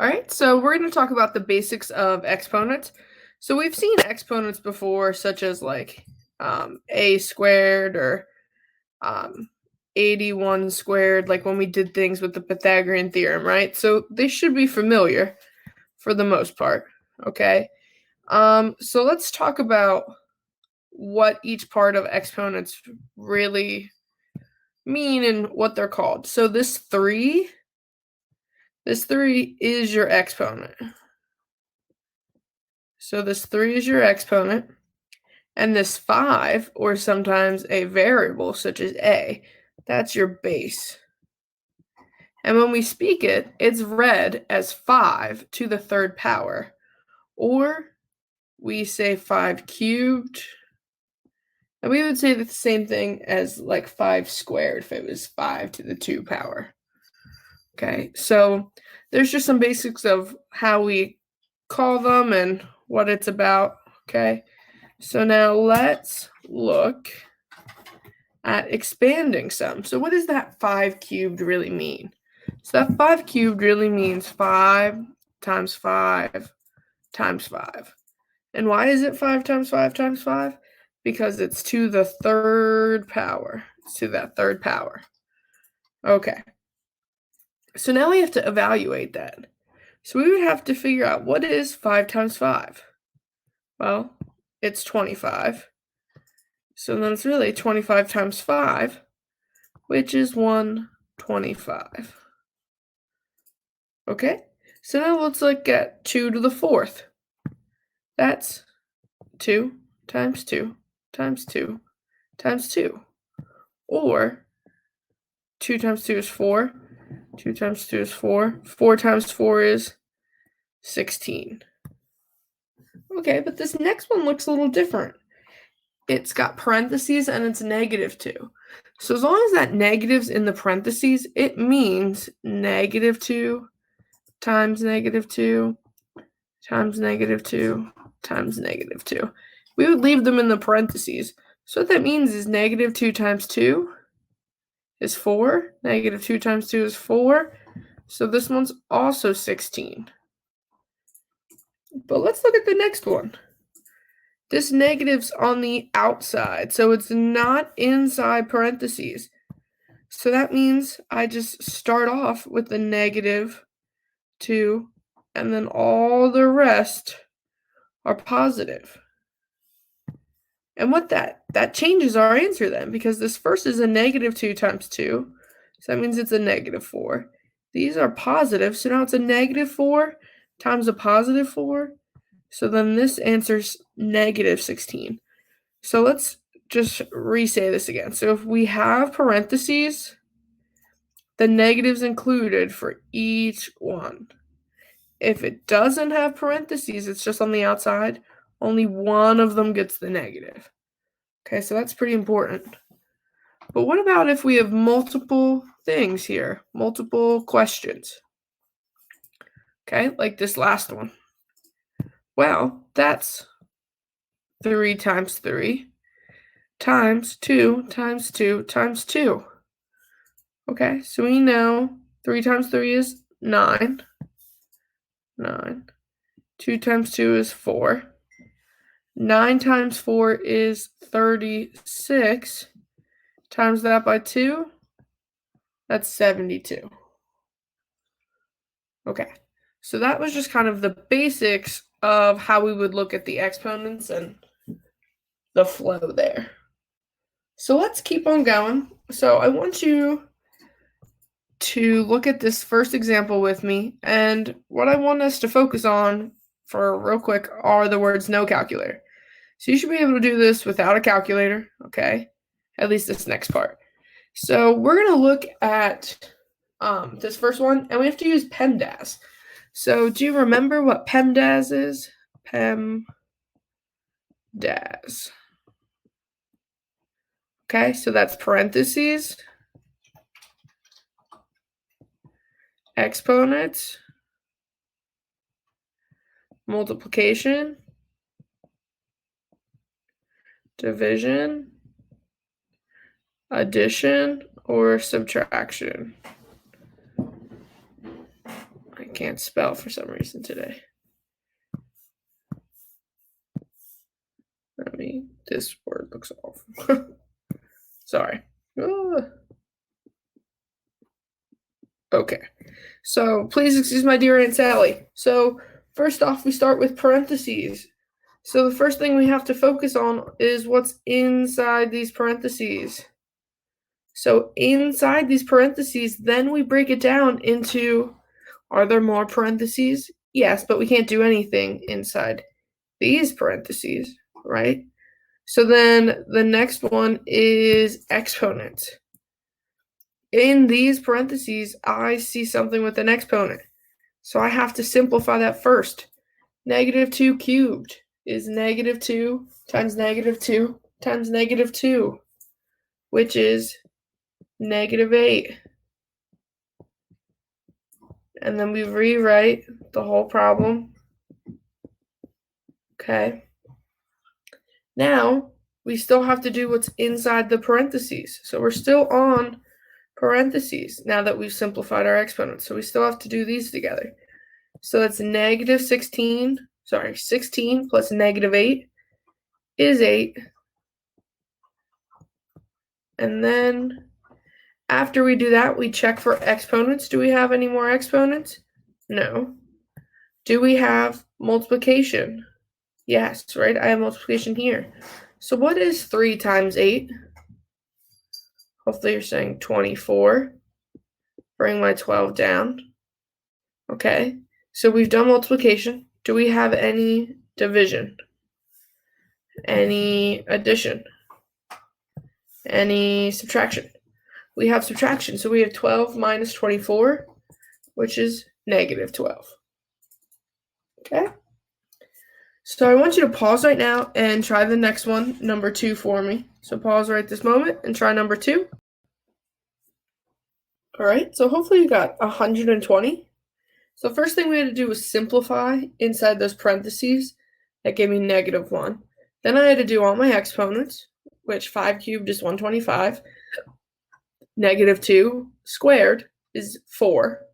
All right, so we're going to talk about the basics of exponents. So we've seen exponents before, such as like a squared or 81 squared, like when we did things with the Pythagorean theorem, right? So they should be familiar for the most part, okay? So let's talk about what each part of exponents really mean and what they're called. So this 3 is your exponent. So this 3 is your exponent, and this 5, or sometimes a variable such as a, that's your base. And when we speak it, it's read as 5 to the third power, or we say 5 cubed, and we would say the same thing as like 5 squared if it was 5 to the 2 power. Okay, so there's just some basics of how we call them and what it's about, okay? So now let's look at expanding some. So what does that 5 cubed really mean? So that 5 cubed really means 5 times 5 times 5. And why is it 5 times 5 times 5? Because it's to the third power. It's to that third power. Okay. So now we have to evaluate that. So we would have to figure out, what is 5 times 5? Well, it's 25. So then it's really 25 times 5, which is 125. Okay, so now let's look at 2 to the 4th. That's 2 times 2 times 2 times 2. Or 2 times 2 is 4. 2 times 2 is 4. 4 times 4 is 16. Okay, but this next one looks a little different. It's got parentheses and it's -2. So as long as that negative's in the parentheses, it means -2 times -2 times -2 times -2. We would leave them in the parentheses. So what that means is -2 times 2 is 4. -2 times 2 is 4. So this one's also 16. But let's look at the next one. This negative's on the outside, so it's not inside parentheses. So that means I just start off with the -2, and then all the rest are positive. And what that changes our answer then, because this first is a -2 times 2, so that means it's a -4. These are positive, so now it's a -4 times a +4, so then this answer's -16. So let's just re-say this again. So if we have parentheses, the negative's included for each one. If it doesn't have parentheses, it's just on the outside, only one of them gets the negative. Okay, so that's pretty important. But what about if we have multiple things here, multiple questions? Okay, like this last one. Well, that's 3 times 3 times 2 times 2 times 2. Okay, so we know 3 times 3 is 9. 9. 2 times 2 is 4. 9 times 4 is 36. Times that by 2, that's 72. Okay, so that was just kind of the basics of how we would look at the exponents and the flow there. So let's keep on going. So I want you to look at this first example with me, and what I want us to focus on for real quick are the words no calculator. So you should be able to do this without a calculator, okay? At least this next part. So we're going to look at this first one, and we have to use PEMDAS. So do you remember what PEMDAS is? PEMDAS. Okay, so that's parentheses, exponents, multiplication, division, addition, or subtraction. I can't spell for some reason today. This word looks awful. Sorry. Okay. So please excuse my dear Aunt Sally. So first off, we start with parentheses. So the first thing we have to focus on is what's inside these parentheses. So inside these parentheses, then we break it down into, are there more parentheses? Yes, but we can't do anything inside these parentheses, right? So then the next one is exponents. In these parentheses, I see something with an exponent. So I have to simplify that first. -2 cubed is -2 times -2 times -2, which is -8. And then we rewrite the whole problem. Okay. Now, we still have to do what's inside the parentheses. So we're still on parentheses now that we've simplified our exponents. So we still have to do these together. So it's -16 plus -8 is 8. And then after we do that, we check for exponents. Do we have any more exponents? No. Do we have multiplication? Yes, right? I have multiplication here. So what is 3 times 8? Hopefully you're saying 24. Bring my 12 down. Okay. So we've done multiplication. Do we have any division? Any addition? Any subtraction? We have subtraction. So we have 12 minus 24, which is -12. Okay? So I want you to pause right now and try the next one, number 2, for me. So pause right this moment and try number 2. All right, so hopefully you got 120. So the first thing we had to do was simplify inside those parentheses. That gave me -1. Then I had to do all my exponents, which 5 cubed is 125. -2 squared is 4.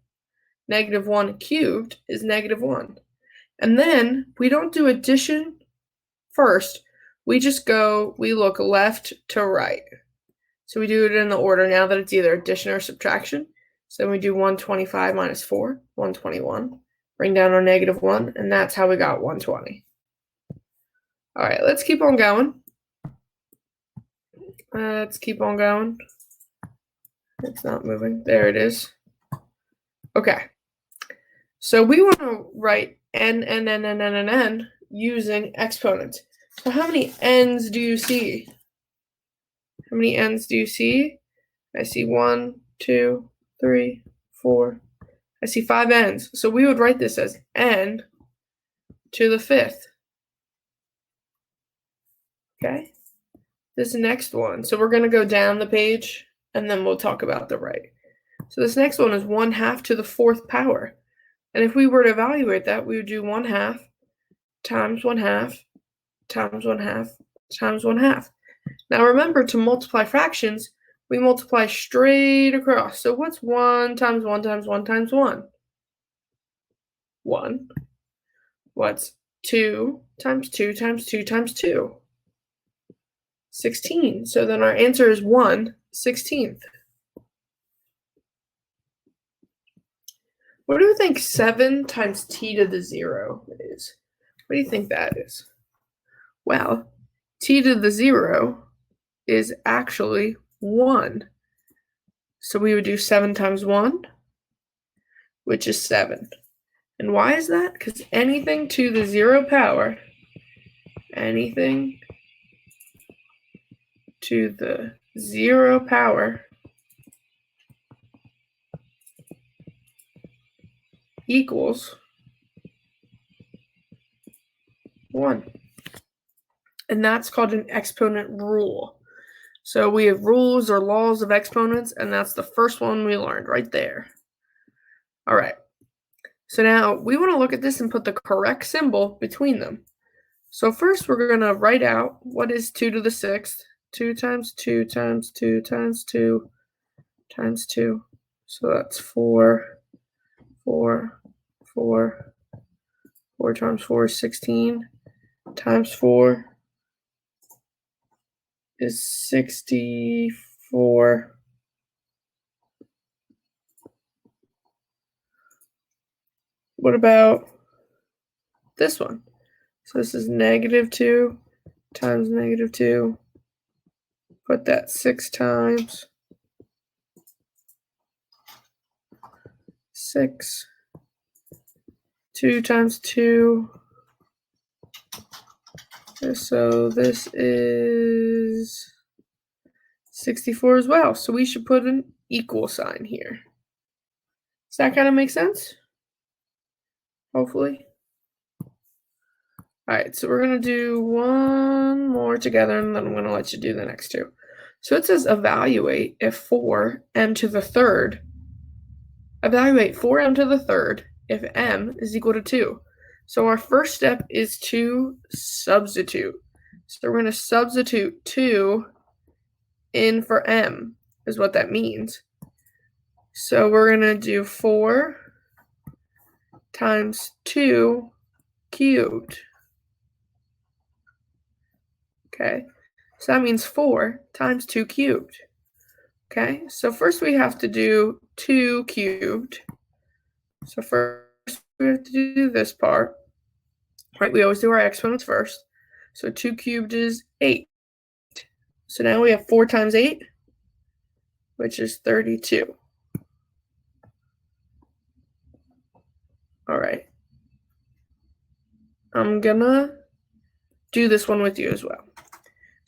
-1 cubed is -1. And then we don't do addition first. We look left to right. So we do it in the order now that it's either addition or subtraction. So then we do 125 minus 4, 121. Bring down our -1, and that's how we got 120. All right, let's keep on going. It's not moving. There it is. Okay. So we want to write n using exponents. So how many n's do you see? How many n's do you see? I see 1, 2, 3, 4. I see 5 n's. So we would write this as n to the 5th. Okay? This next one. So we're going to go down the page, and then we'll talk about the right. So this next one is 1/2 to the 4th power. And if we were to evaluate that, we would do 1/2 times 1/2 times 1/2 times 1/2. Now remember, to multiply fractions, we multiply straight across. So what's 1 times 1 times 1 times 1? 1. What's 2 times 2 times 2 times 2? 16. So then our answer is 1/16. What do you think 7 times t to the 0 is? What do you think that is? Well, t to the 0 is actually 1. So we would do 7 times 1, which is 7. And why is that? Because anything to the 0 power, anything to the 0 power equals 1. And that's called an exponent rule. So we have rules or laws of exponents, and that's the first one we learned right there. All right. So now we want to look at this and put the correct symbol between them. So first we're going to write out what is 2 to the 6th. 2 times 2 times 2 times 2 times 2. So that's 4, 4, 4. 4 times 4 is 16. Times 4 is 64. What about this one? So this is -2 times -2. Put that 6 times 6. 2 times 2. So this is 64 as well. So we should put an equal sign here. Does that kind of make sense? Hopefully. All right, so we're going to do one more together, and then I'm going to let you do the next two. So it says evaluate if 4m to the third. Evaluate 4m to the third if m is equal to 2. So our first step is to substitute. So we're going to substitute 2 in for m, is what that means. So we're going to do 4 times 2 cubed. Okay, so that means 4 times 2 cubed. Okay, so first we have to do 2 cubed. So first we have to do this part. Right, we always do our exponents first. So 2 cubed is 8. So now we have 4 times 8, which is 32. All right. I'm gonna do this one with you as well.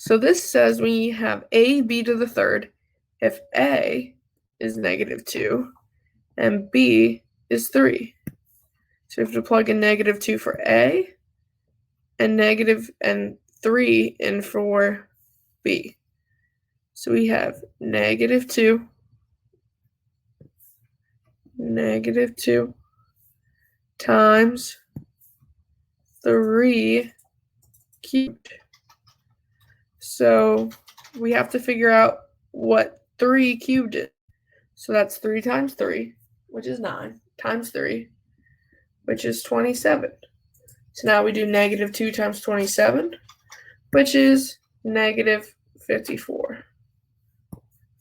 So this says we have ab to the third if a is -2 and b is 3. So we have to plug in -2 for a and 3 in for b. So we have -2 times 3 cubed. So we have to figure out what 3 cubed is. So that's 3 times 3, which is 9, times 3, which is 27. So now we do -2 times 27, which is -54.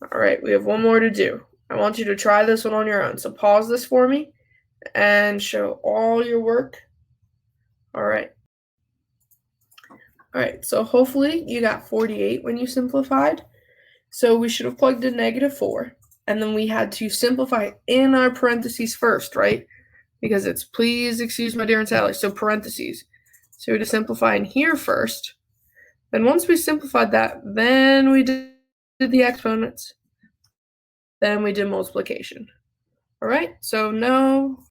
All right, we have one more to do. I want you to try this one on your own. So pause this for me and show all your work. All right. All right, so hopefully you got 48 when you simplified. So we should have plugged in -4, and then we had to simplify in our parentheses first, right? Because it's please excuse my dear and Sally, so parentheses. So we had to simplify in here first. Then once we simplified that, then we did the exponents. Then we did multiplication. All right, so no